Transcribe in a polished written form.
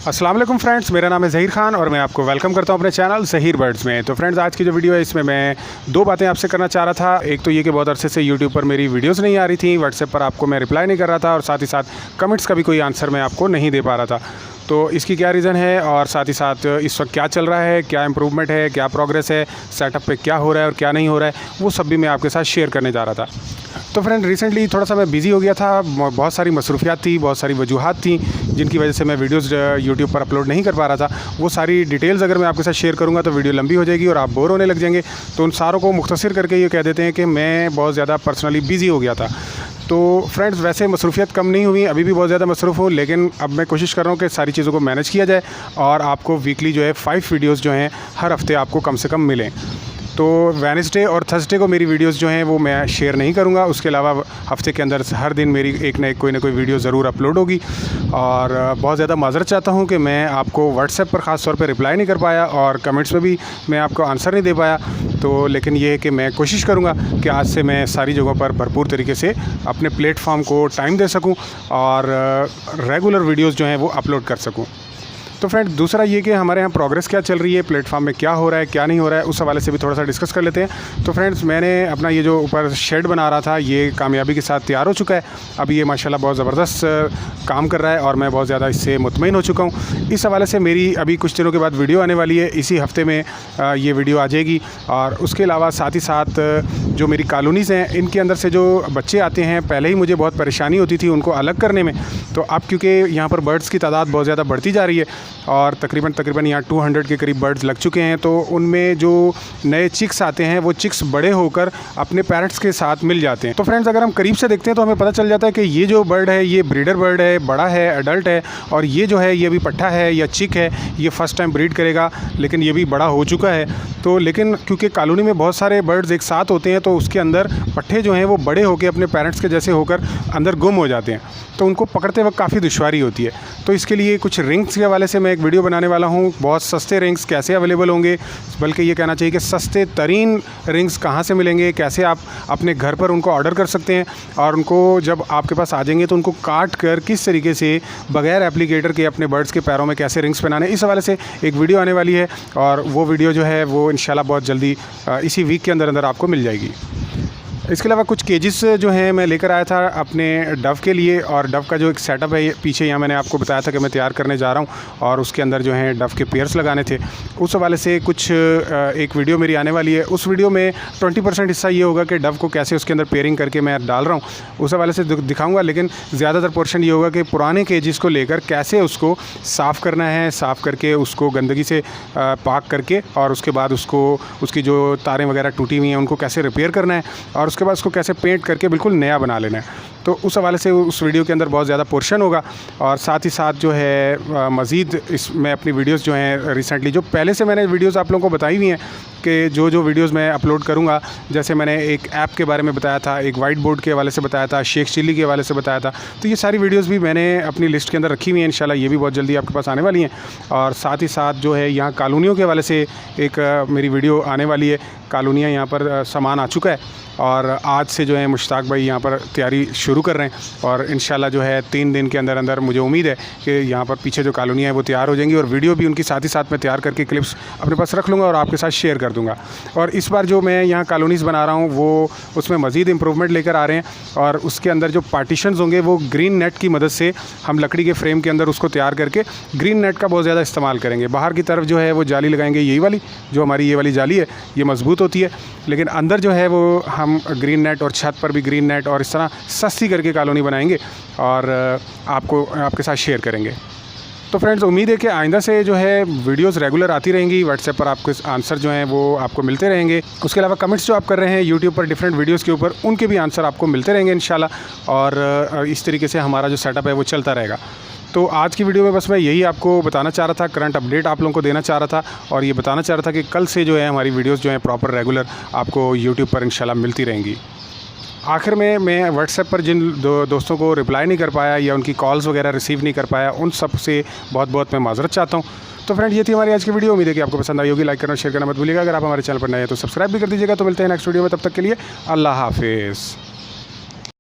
अस्सलाम वालेकुम फ्रेंड्स, मेरा नाम है ज़हीर खान और मैं आपको वेलकम करता हूं अपने चैनल ज़हीर बर्ड्स में। तो फ्रेंड्स, आज की जो वीडियो है इसमें मैं दो बातें आपसे करना चाह रहा था। एक तो ये कि बहुत अरसे से यूट्यूब पर मेरी वीडियोस नहीं आ रही थी, व्हाट्सएप पर आपको मैं रिप्लाई नहीं कर रहा था और साथ ही साथ कमेंट्स का भी कोई आंसर मैं आपको नहीं दे पा रहा था। तो इसकी क्या रीज़न है और साथ ही साथ इस वक्त क्या चल रहा है, क्या इम्प्रूवमेंट है, क्या प्रोग्रेस है, सेटअप पे क्या हो रहा है और क्या नहीं हो रहा है, वो सब भी मैं आपके साथ शेयर करने जा रहा था। तो फ्रेंड, रिसेंटली थोड़ा सा मैं बिज़ी हो गया था, बहुत सारी मसरूफियात थी, बहुत सारी वजूहात थी जिनकी वजह से मैं वीडियोज़ यूट्यूब पर अपलोड नहीं कर पा रहा था। वो सारी डिटेल्स अगर मैं आपके साथ शेयर करूँगा तो वीडियो लंबी हो जाएगी और आप बोर होने लग जाएंगे। तो उन सारों को मुख्तसर करके ये कह देते हैं कि मैं बहुत ज़्यादा पर्सनली बिज़ी हो गया था। तो फ्रेंड्स, वैसे मसरूफियत कम नहीं हुई, अभी भी बहुत ज़्यादा मसरूफ़ हूँ, लेकिन अब मैं कोशिश कर रहा हूँ कि सारी चीज़ों को मैनेज किया जाए और आपको वीकली जो है 5 वीडियोज़ जो हैं हर हफ़्ते आपको कम से कम मिलें। तो वेडनेसडे और थर्सडे को मेरी वीडियोस जो हैं वो मैं शेयर नहीं करूंगा। उसके अलावा हफ्ते के अंदर हर दिन मेरी एक ना कोई वीडियो ज़रूर अपलोड होगी। और बहुत ज़्यादा माज़रत चाहता हूं कि मैं आपको व्हाट्सएप पर ख़ास तौर पे रिप्लाई नहीं कर पाया और कमेंट्स में भी मैं आपको आंसर नहीं दे पाया। तो लेकिन ये है कि मैं कोशिश करूँगा कि आज से मैं सारी जगहों पर भरपूर तरीके से अपने प्लेटफॉर्म को टाइम दे सकूँ और रेगुलर वीडियोज़ जो हैं वो अपलोड कर सकूँ। तो फ्रेंड, दूसरा ये कि हमारे यहाँ प्रोग्रेस क्या चल रही है, प्लेटफॉर्म में क्या हो रहा है, क्या नहीं हो रहा है, उस हवाले से भी थोड़ा सा डिस्कस कर लेते हैं। तो फ्रेंड्स, मैंने अपना ये जो ऊपर शेड बना रहा था ये कामयाबी के साथ तैयार हो चुका है। अभी ये माशाल्लाह बहुत ज़बरदस्त काम कर रहा है और मैं बहुत ज़्यादा इससे मुतमईन हो चुका हूँ। इस हवाले से मेरी अभी कुछ दिनों के बाद वीडियो आने वाली है, इसी हफ्ते में ये वीडियो आ जाएगी। और उसके अलावा साथ ही साथ जो मेरी कॉलोनीज़ हैं इनके अंदर से जो बच्चे आते हैं, पहले ही मुझे बहुत परेशानी होती थी उनको अलग करने में। तो अब क्योंकि यहाँ पर बर्ड्स की तादाद बहुत ज़्यादा बढ़ती जा रही है और तकरीबन यहाँ 200 के करीब बर्ड्स लग चुके हैं, तो उनमें जो नए चिक्स आते हैं वो चिक्स बड़े होकर अपने पेरेंट्स के साथ मिल जाते हैं। तो फ्रेंड्स, अगर हम करीब से देखते हैं तो हमें पता चल जाता है कि ये जो बर्ड है ये ब्रीडर बर्ड है, बड़ा है, एडल्ट है, और ये जो है ये भी पट्ठा है या चिक है, ये फ़र्स्ट टाइम ब्रीड करेगा, लेकिन ये भी बड़ा हो चुका है। तो लेकिन क्योंकि कॉलोनी में बहुत सारे बर्ड्स एक साथ होते हैं तो उसके अंदर पट्ठे जो हैं वो बड़े होकर अपने पेरेंट्स के जैसे होकर अंदर गुम हो जाते हैं, तो उनको पकड़ते वक्त काफ़ी दुश्वारी होती है। तो इसके लिए कुछ रिंग्स के हवाले से मैं एक वीडियो बनाने वाला हूँ। बहुत सस्ते रिंग्स कैसे अवेलेबल होंगे, बल्कि ये कहना चाहिए कि सस्ते तरीन रिंग्स कहाँ से मिलेंगे, कैसे आप अपने घर पर उनको ऑर्डर कर सकते हैं और उनको जब आपके पास आ जाएंगे तो उनको काट कर किस तरीके से बग़ैर एप्लीकेटर के अपने बर्ड्स के पैरों में कैसे रिंग्स पहनाने, इस हवाले से एक वीडियो आने वाली है। और वो वीडियो जो है वो इंशाल्लाह बहुत जल्दी इसी वीक के अंदर अंदर आपको मिल जाएगी। इसके अलावा कुछ केजेस जो हैं मैं लेकर आया था अपने डव के लिए, और डव का जो एक सेटअप है पीछे यहाँ मैंने आपको बताया था कि मैं तैयार करने जा रहा हूँ और उसके अंदर जो है डव के पेयर्स लगाने थे। उस हवाले से कुछ एक वीडियो मेरी आने वाली है। उस वीडियो में 20% हिस्सा ये होगा कि डव को कैसे उसके अंदर पेयरिंग करके मैं डाल रहा हूँ, उस हवाले से दिखाऊँगा। लेकिन ज़्यादातर पोर्शन ये होगा कि पुराने केजेस को लेकर कैसे उसको साफ़ करना है, साफ़ करके उसको गंदगी से पाक करके और उसके बाद उसको उसकी जो तारें वगैरह टूटी हुई हैं उनको कैसे रिपेयर करना है और उसके बाद उसको कैसे पेंट करके बिल्कुल नया बना लेना है। तो उस हवाले से उस वीडियो के अंदर बहुत ज़्यादा पोर्शन होगा। और साथ ही साथ जो है मज़ीद इसमें अपनी वीडियोस जो हैं रिसेंटली जो पहले से मैंने वीडियोस आप लोगों को बताई हुई हैं कि जो वीडियोस मैं अपलोड करूंगा, जैसे मैंने एक ऐप के बारे में बताया था, एक वाइट बोर्ड के हवाले से बताया था, शेख चिल्ली के हवाले से बताया था, तो ये सारी वीडियोस भी मैंने अपनी लिस्ट के अंदर रखी हुई हैं। इंशाल्लाह ये भी बहुत जल्दी आपके पास आने वाली हैं। और साथ ही साथ जो है यहाँ कॉलोनियों के हवाले से एक मेरी वीडियो आने वाली है। कॉलोनियाँ यहाँ पर सामान आ चुका है और आज से जो है मुश्ताक भाई यहाँ पर तैयारी शुरू कर रहे हैं और इंशाल्लाह जो है 3 दिन के अंदर अंदर मुझे उम्मीद है कि यहाँ पर पीछे जो कॉलोनियाँ हैं वो तैयार हो जाएंगी और वीडियो भी उनकी साथ ही साथ मैं तैयार करके क्लिप्स अपने पास रख लूँगा और आपके साथ शेयर कर दूँगा। और इस बार जो मैं यहाँ कॉलोनीज़ बना रहा हूँ वो उसमें मज़ीद इम्प्रूवमेंट लेकर आ रहे हैं और उसके अंदर जो पार्टीशंस होंगे वो ग्रीन नेट की मदद से हम लकड़ी के फ्रेम के अंदर उसको तैयार करके ग्रीन नेट का बहुत ज़्यादा इस्तेमाल करेंगे। बाहर की तरफ जो है वो जाली लगाएंगे, यही वाली जो हमारी ये वाली जाली है ये मज़बूत होती है, लेकिन अंदर जो है वो हम ग्रीन नेट और छत पर भी ग्रीन नेट और इस तरह सस्ती करके कॉलोनी बनाएंगे और आपको आपके साथ शेयर करेंगे। तो फ्रेंड्स, उम्मीद है कि आइंदा से जो है वीडियोस रेगुलर आती रहेंगी। व्हाट्सएप पर आपके आंसर जो हैं वो आपको मिलते रहेंगे। उसके अलावा कमेंट्स जो आप कर रहे हैं यूट्यूब पर डिफरेंट वीडियोस के ऊपर, उनके भी आंसर आपको मिलते रहेंगे इंशाल्लाह। और इस तरीके से हमारा जो सेटअप है वो चलता रहेगा। तो आज की वीडियो में बस मैं यही आपको बताना चाह रहा था, करंट अपडेट आप लोगों को देना चाह रहा था और ये बताना चाह रहा था कि कल से जो है हमारी वीडियोस जो हैं प्रॉपर रेगुलर आपको यूट्यूब पर इंशाल्लाह मिलती रहेंगी। आखिर में मैं व्हाट्सएप पर जिन दोस्तों को रिप्लाई नहीं कर पाया या उनकी कॉल्स वगैरह रिसीव नहीं कर पाया, उन सब से बहुत बहुत मैं माज़रत चाहता हूँ। तो फ्रेंड, ये थी हमारी आज की वीडियो। उम्मीद है कि आपको पसंद आई होगी। लाइक करना, शेयर करना मत भूलिएगा। अगर आप हमारे चैनल पर नए हैं तो सब्सक्राइब भी कर दीजिएगा। तो मिलते हैं नेक्स्ट वीडियो में, तब तक के लिए अल्लाह हाफिज़।